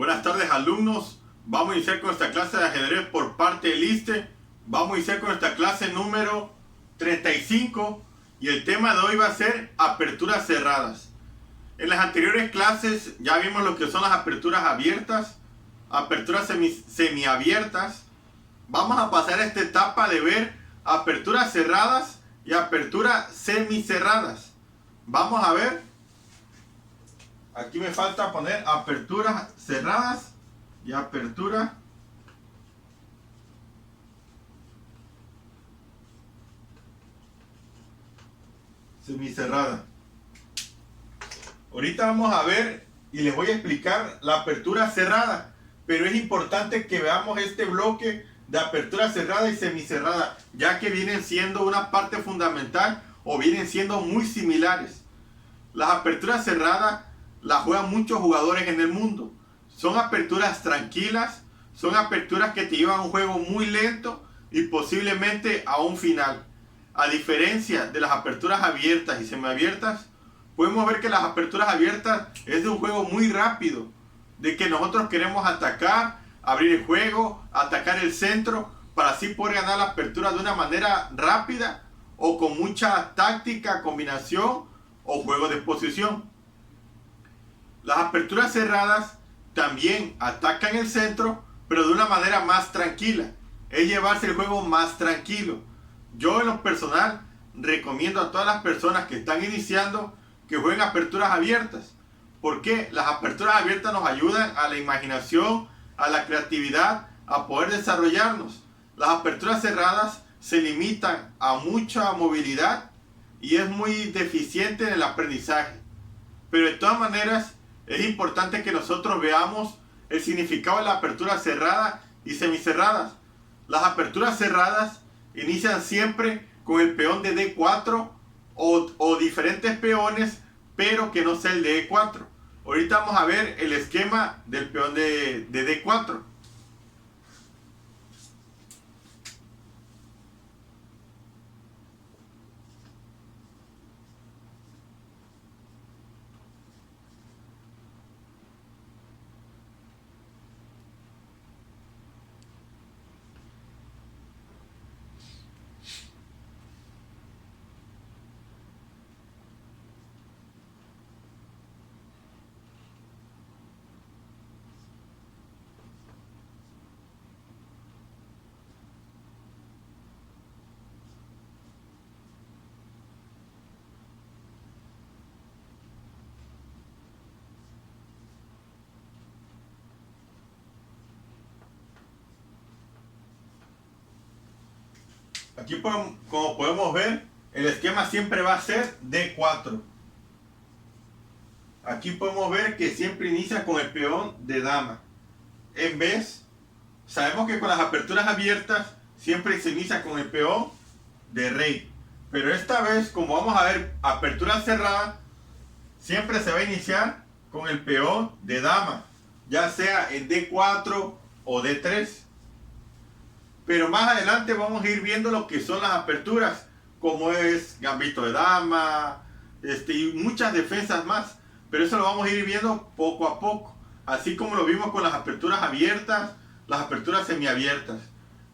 Buenas tardes, alumnos. Vamos a iniciar con nuestra clase de ajedrez por parte del ISSSTE. Vamos a iniciar con nuestra clase número 35 y el tema de hoy va a ser aperturas cerradas. En las anteriores clases ya vimos lo que son las aperturas abiertas, aperturas semiabiertas. Vamos a pasar a esta etapa de ver aperturas cerradas y aperturas semicerradas. Vamos a ver. Aquí me falta poner aperturas cerradas y apertura semicerrada. Ahorita vamos a ver y les voy a explicar la apertura cerrada, pero es importante que veamos este bloque de apertura cerrada y semicerrada, ya que vienen siendo una parte fundamental o vienen siendo muy similares. Las aperturas cerradas las juegan muchos jugadores en el mundo. Son aperturas tranquilas, son aperturas que te llevan a un juego muy lento y posiblemente a un final. A diferencia de las aperturas abiertas y semiabiertas, podemos ver que las aperturas abiertas es de un juego muy rápido, de que nosotros queremos atacar, abrir el juego, atacar el centro, para así poder ganar la apertura de una manera rápida o con mucha táctica, combinación o juego de posición. Las aperturas cerradas también atacan el centro, pero de una manera más tranquila. Es llevarse el juego más tranquilo. Yo en lo personal recomiendo a todas las personas que están iniciando que jueguen aperturas abiertas. Porque las aperturas abiertas nos ayudan a la imaginación, a la creatividad, a poder desarrollarnos. Las aperturas cerradas se limitan a mucha movilidad y es muy deficiente en el aprendizaje. Pero de todas maneras es importante que nosotros veamos el significado de la apertura cerrada y semicerradas. Las aperturas cerradas inician siempre con el peón de D4 o diferentes peones, pero que no sea el de E4. Ahorita vamos a ver el esquema del peón de D4. Aquí como podemos ver, el esquema siempre va a ser D4. Aquí podemos ver que siempre inicia con el peón de dama. En vez, sabemos que con las aperturas abiertas siempre se inicia con el peón de rey. Pero esta vez, como vamos a ver apertura cerrada, siempre se va a iniciar con el peón de dama, ya sea en D4 o D3. Pero más adelante vamos a ir viendo lo que son las aperturas, como es gambito de dama, y muchas defensas más. Pero eso lo vamos a ir viendo poco a poco, así como lo vimos con las aperturas abiertas, las aperturas semiabiertas.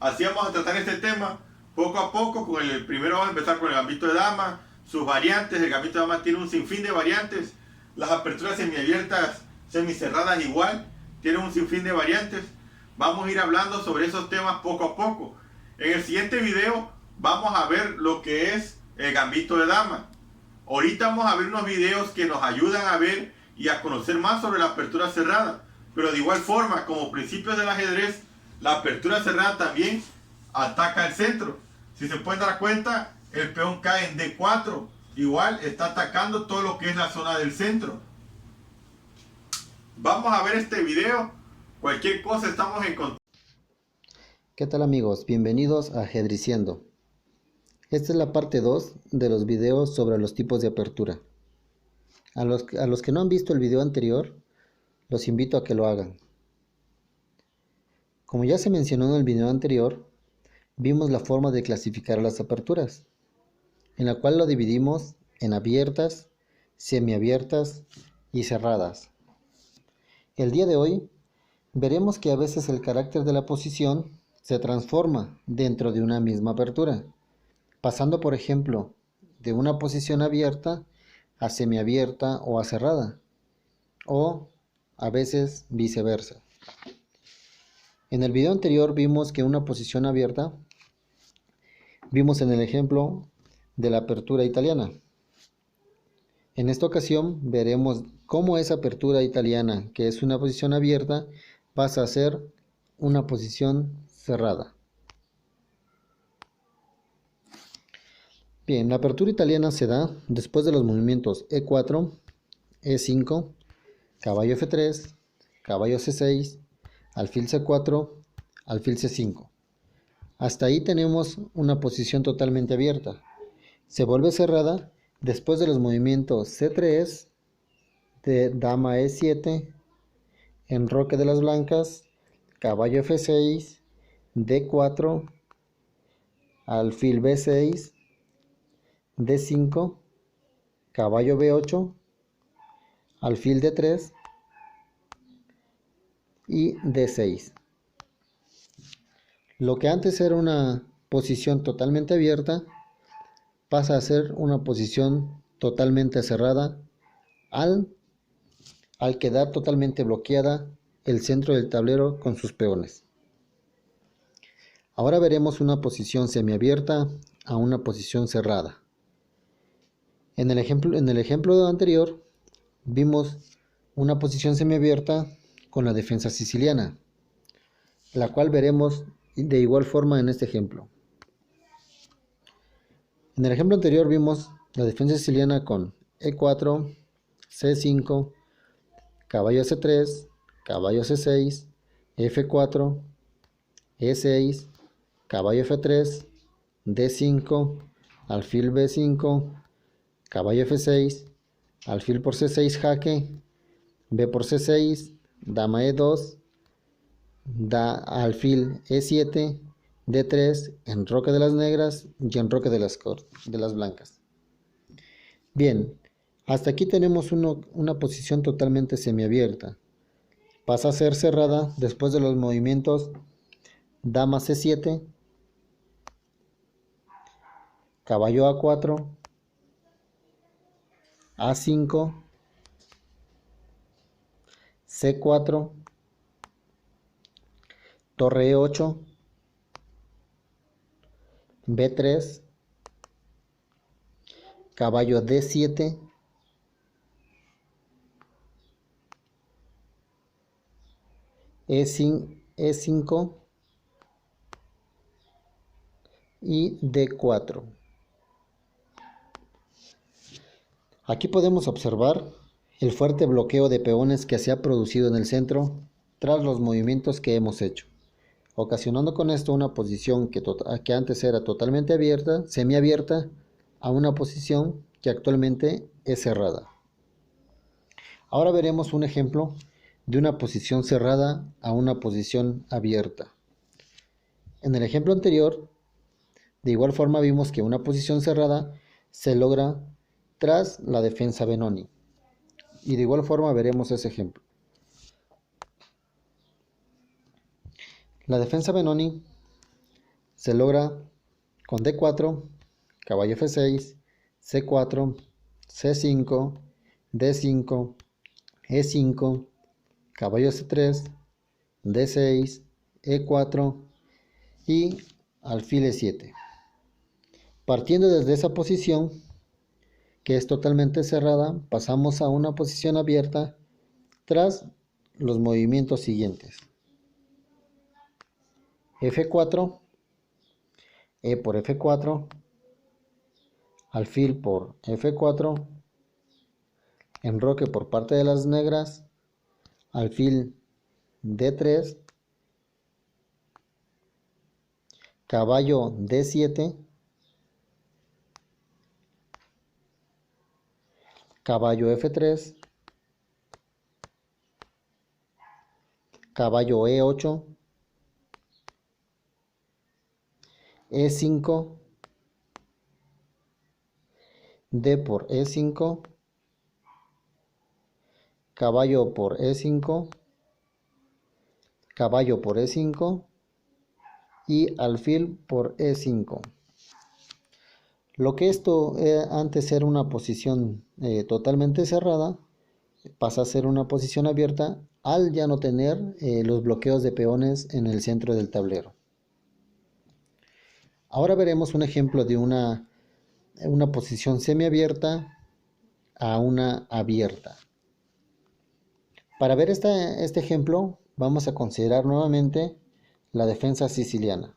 Así vamos a tratar este tema poco a poco. Con el primero vamos a empezar con el gambito de dama, sus variantes. El gambito de dama tiene un sinfín de variantes. Las aperturas semiabiertas, semicerradas igual, tienen un sinfín de variantes. Vamos a ir hablando sobre esos temas poco a poco. En el siguiente video vamos a ver lo que es el gambito de dama. Ahorita vamos a ver unos videos que nos ayudan a ver y a conocer más sobre la apertura cerrada. Pero de igual forma, como principios del ajedrez, la apertura cerrada también ataca el centro. Si se pueden dar cuenta, el peón cae en D4. Igual está atacando todo lo que es la zona del centro. Vamos a ver este video. Cualquier cosa estamos en contacto. ¿Qué tal amigos? Bienvenidos a Ajedriciendo. Esta es la parte 2 de los videos sobre los tipos de apertura. A los que no han visto el video anterior, los invito a que lo hagan. Como ya se mencionó en el video anterior, vimos la forma de clasificar las aperturas, en la cual lo dividimos en abiertas, semiabiertas y cerradas. El día de hoy veremos que a veces el carácter de la posición se transforma dentro de una misma apertura, pasando por ejemplo de una posición abierta a semiabierta o a cerrada, o a veces viceversa. En el video anterior vimos que una posición abierta, vimos en el ejemplo de la apertura italiana. En esta ocasión veremos cómo esa apertura italiana, que es una posición abierta, pasa a ser una posición cerrada. Bien, la apertura italiana se da después de los movimientos E4, E5, caballo F3, caballo C6, alfil C4, alfil C5. Hasta ahí tenemos una posición totalmente abierta. Se vuelve cerrada después de los movimientos C3, de dama E7, enroque de las blancas, caballo F6, D4, alfil B6, D5, caballo B8, alfil D3 y D6. Lo que antes era una posición totalmente abierta pasa a ser una posición totalmente cerrada al quedar totalmente bloqueada el centro del tablero con sus peones. Ahora veremos una posición semiabierta a una posición cerrada. En el ejemplo anterior vimos una posición semiabierta con la defensa siciliana, la cual veremos de igual forma en este ejemplo. En el ejemplo anterior vimos la defensa siciliana con E4, C5, caballo C3, caballo C6, F4, E6, caballo F3, D5, alfil B5, caballo F6, alfil por C6 jaque, B por C6, dama E2, alfil E7, D3, enroque de las negras y enroque de las blancas. Bien, hasta aquí tenemos una posición totalmente semiabierta. Pasa a ser cerrada después de los movimientos dama C7, caballo A4, A5, C4, torre E8, B3, caballo D7, E5 y D4. Aquí podemos observar el fuerte bloqueo de peones que se ha producido en el centro tras los movimientos que hemos hecho, ocasionando con esto una posición que antes era totalmente abierta, semiabierta, a una posición que actualmente es cerrada. Ahora veremos un ejemplo de una posición cerrada a una posición abierta. En el ejemplo anterior, de igual forma vimos que una posición cerrada se logra tras la defensa Benoni. Y de igual forma veremos ese ejemplo. La defensa Benoni se logra con D4, caballo F6, C4, C5, D5, E5, caballo C3, D6, E4 y alfil E7. Partiendo desde esa posición, que es totalmente cerrada, pasamos a una posición abierta tras los movimientos siguientes: F4, E por F4, alfil por F4, enroque por parte de las negras, alfil D3, caballo D7, caballo F3, caballo E8, E5, D por E5, caballo por E5, caballo por E5 y alfil por E5. Lo que esto antes era una posición totalmente cerrada, pasa a ser una posición abierta al ya no tener los bloqueos de peones en el centro del tablero. Ahora veremos un ejemplo de una posición semiabierta a una abierta. Para ver este ejemplo vamos a considerar nuevamente la defensa siciliana.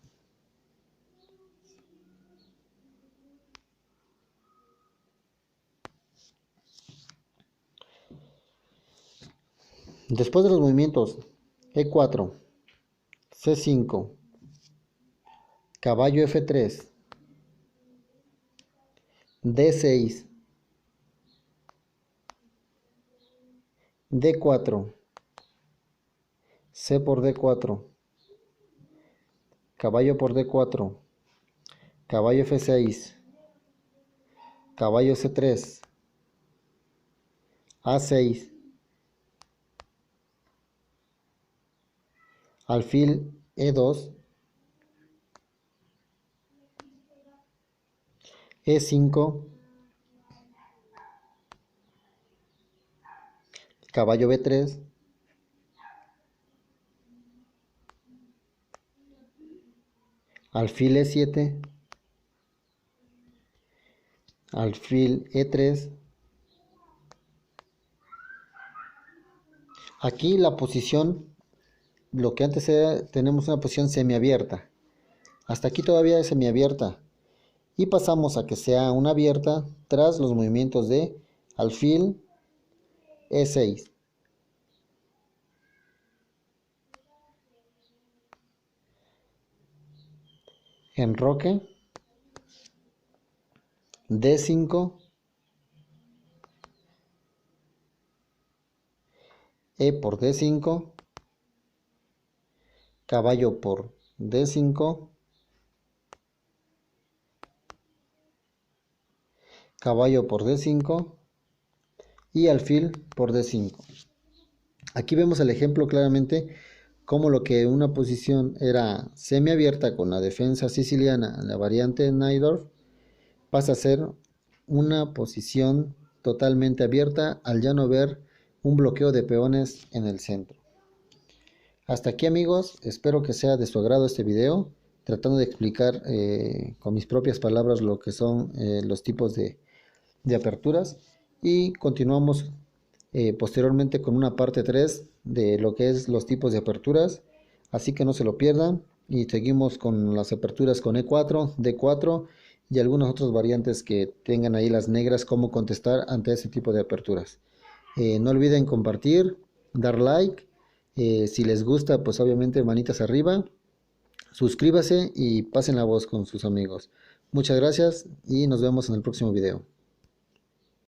Después de los movimientos E4, C5, caballo F3, D6, D4, C por D4, caballo por D4, caballo F6, caballo C3, A6, alfil E2, E5, caballo B3, alfil E7, alfil E3. Aquí la posición, lo que antes era, tenemos una posición semiabierta. Hasta aquí todavía es semiabierta. Y pasamos a que sea una abierta tras los movimientos de alfil E6. Enroque. D5. E por D5. Caballo por D5. Caballo por D5 y alfil por D5. Aquí vemos el ejemplo claramente como lo que una posición era semiabierta con la defensa siciliana, la variante Najdorf, pasa a ser una posición totalmente abierta al ya no ver un bloqueo de peones en el centro. Hasta aquí, amigos, espero que sea de su agrado este video, tratando de explicar con mis propias palabras lo que son los tipos de aperturas, y continuamos posteriormente con una parte 3 de lo que es los tipos de aperturas, así que no se lo pierdan, y seguimos con las aperturas con E4, D4 y algunas otras variantes que tengan ahí las negras, cómo contestar ante ese tipo de aperturas. No olviden compartir, dar like, si les gusta pues obviamente manitas arriba, suscríbase y pasen la voz con sus amigos. Muchas gracias y nos vemos en el próximo video.